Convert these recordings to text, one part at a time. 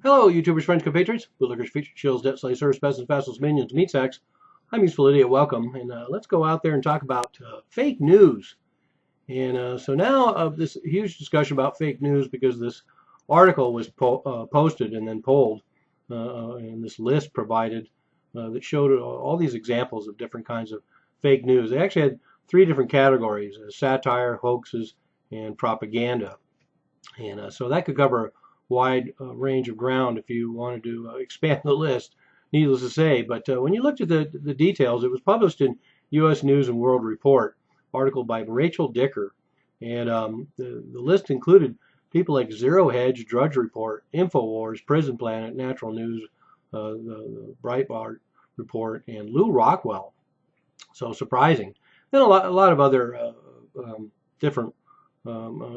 Hello, YouTubers, friends, compatriots, bootlickers, featured chills, debt slaves, service peasants, vassals, minions, meat sacks. I'm Useful Idiot. Welcome, and let's go out there and talk about fake news. And so now this huge discussion about fake news because this article was posted and then polled, and this list provided that showed all these examples of different kinds of fake news. They actually had three different categories: satire, hoaxes, and propaganda. And so that could cover a wide range of ground if you wanted to expand the list, needless to say. But when you looked at the details, it was published in U.S. News and World Report, article by Rachel Dicker. And the list included people like Zero Hedge, Drudge Report, InfoWars, Prison Planet, Natural News, the Breitbart Report, and Lou Rockwell. So surprising. Then a lot of other different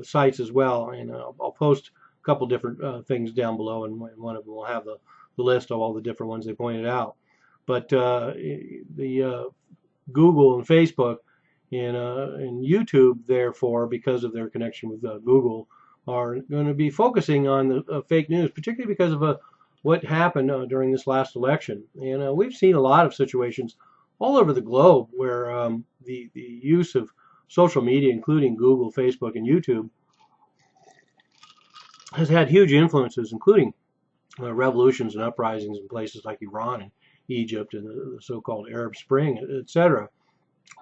sites as well, and I'll post a couple different things down below, and one of them will have the list of all the different ones they pointed out. But the Google and Facebook and YouTube, therefore, because of their connection with Google, are going to be focusing on the fake news, particularly because of what happened during this last election. And we've seen a lot of situations all over the globe where the use of social media, including Google, Facebook, and YouTube, has had huge influences, including revolutions and uprisings in places like Iran and Egypt and the so-called Arab Spring, etc.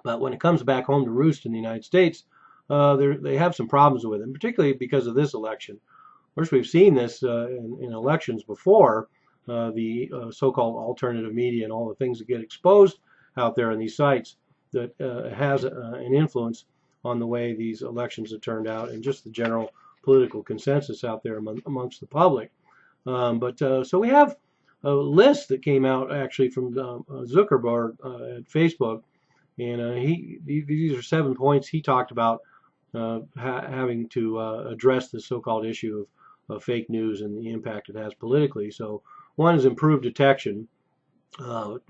But when it comes back home to roost in the United States, they have some problems with it, particularly because of this election. Of course, we've seen this in elections before, the so-called alternative media and all the things that get exposed out there on these sites that has an influence on the way these elections have turned out and just the general political consensus out there amongst the public. So we have a list that came out actually from Zuckerberg at Facebook, and these are 7 points he talked about having to address the so-called issue of fake news and the impact it has politically. So one is improved detection.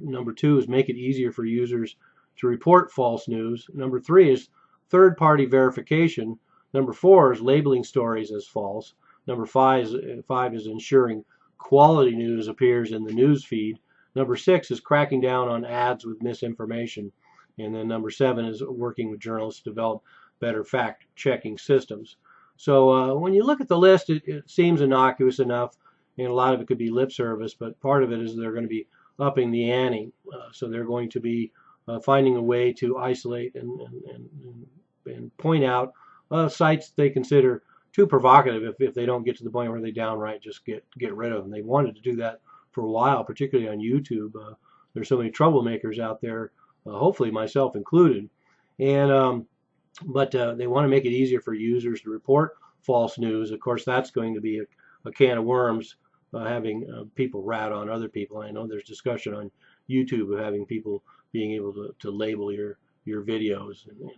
Number 2 is make it easier for users to report false news. Number 3 is third-party verification. Number 4 is labeling stories as false. Number 5 is ensuring quality news appears in the news feed. Number 6 is cracking down on ads with misinformation. And then number 7 is working with journalists to develop better fact-checking systems. So when you look at the list, it seems innocuous enough, and a lot of it could be lip service, but part of it is they're going to be upping the ante. So they're going to be finding a way to isolate and point out sites they consider too provocative if they don't get to the point where they downright just get rid of them. They wanted to do that for a while, particularly on YouTube. There's so many troublemakers out there, hopefully myself included. And but they want to make it easier for users to report false news. Of course, that's going to be a can of worms, having people rat on other people. I know there's discussion on YouTube of having people being able to label your videos. And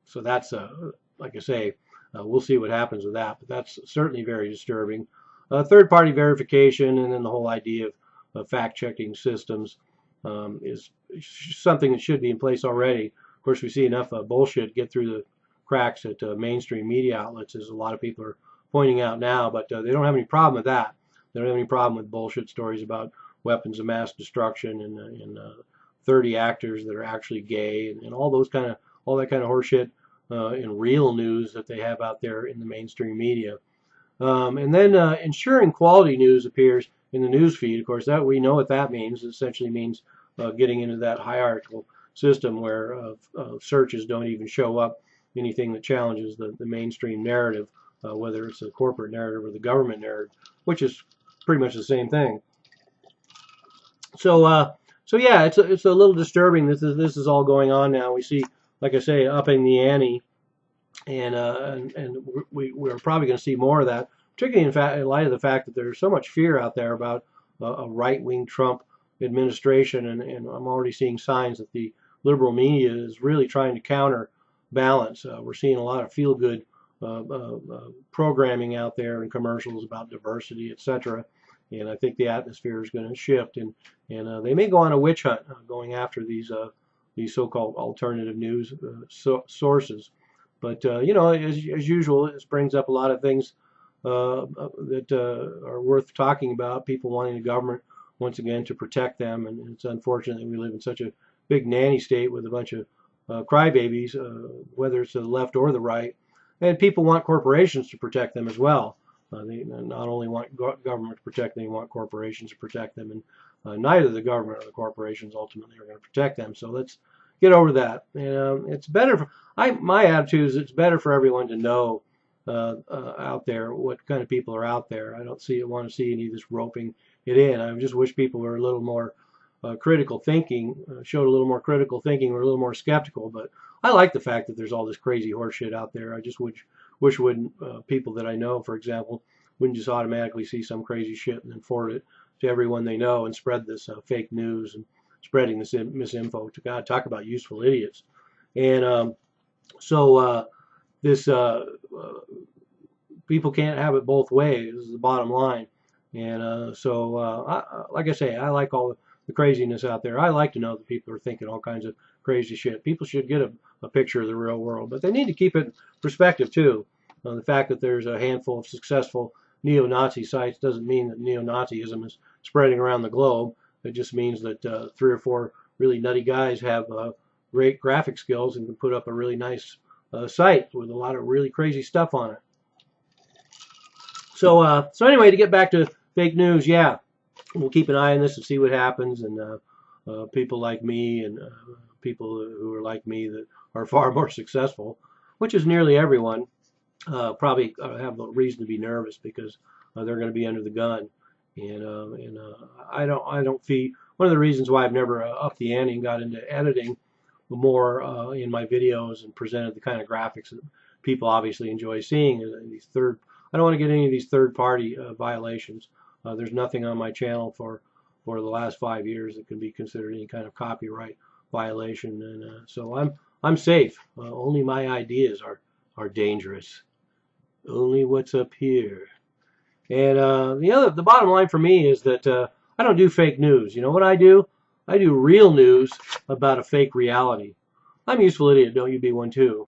so that's, like I say, we'll see what happens with that. But that's certainly very disturbing. Third-party verification and then the whole idea of fact-checking systems is something that should be in place already. Of course, we see enough bullshit get through the cracks at mainstream media outlets, as a lot of people are pointing out now, but they don't have any problem with that. They don't have any problem with bullshit stories about weapons of mass destruction and 30 actors that are actually gay and all that kind of horseshit in real news that they have out there in the mainstream media. And then ensuring quality news appears in the news feed. Of course, that we know what that means. It essentially means getting into that hierarchical system where searches don't even show up anything that challenges the mainstream narrative, whether it's the corporate narrative or the government narrative, which is pretty much the same thing. So yeah, it's a little disturbing. This is all going on now. We see, like I say, upping the ante, and we're probably going to see more of that, particularly in light of the fact that there's so much fear out there about a right-wing Trump administration, and I'm already seeing signs that the liberal media is really trying to counterbalance. We're seeing a lot of feel-good programming out there and commercials about diversity, etc. And I think the atmosphere is going to shift, and they may go on a witch hunt going after these so-called alternative news sources. But you know, as usual, this brings up a lot of things that are worth talking about. People wanting the government once again to protect them, and it's unfortunate that we live in such a big nanny state with a bunch of crybabies, whether it's to the left or the right. And people want corporations to protect them as well. They not only want government to protect them, they want corporations to protect them, and neither the government or the corporations ultimately are going to protect them. So let's get over that. It's better. My attitude is it's better for everyone to know out there what kind of people are out there. I don't want to see any of this roping it in. I just wish people were a little more critical thinking, showed a little more critical thinking, or a little more skeptical. But I like the fact that there's all this crazy horse shit out there. I just wish wouldn't people that I know, for example, wouldn't just automatically see some crazy shit and then forward it to everyone they know and spread this fake news and spreading this misinfo. To God, talk about useful idiots. And this people can't have it both ways. This is the bottom line. And like I say, I like all the craziness out there. I like to know that people are thinking all kinds of crazy shit. People should get a picture of the real world, but they need to keep it in perspective too. The fact that there's a handful of successful neo-Nazi sites doesn't mean that neo-Nazism is spreading around the globe. It just means that 3 or 4 really nutty guys have great graphic skills and can put up a really nice site with a lot of really crazy stuff on it. So anyway, to get back to fake news, yeah, we'll keep an eye on this and see what happens. And people like me and people who are like me that are far more successful, which is nearly everyone, probably have a reason to be nervous because they're going to be under the gun. And I don't feel one of the reasons why I've never upped the ante and got into editing more in my videos and presented the kind of graphics that people obviously enjoy seeing is these I don't want to get any of these third-party violations. There's nothing on my channel for the last 5 years that can be considered any kind of copyright violation, and so I'm safe. Only my ideas are dangerous. Only what's up here. And the bottom line for me is that I don't do fake news. You know what I do? I do real news about a fake reality. I'm a useful idiot. Don't you be one too.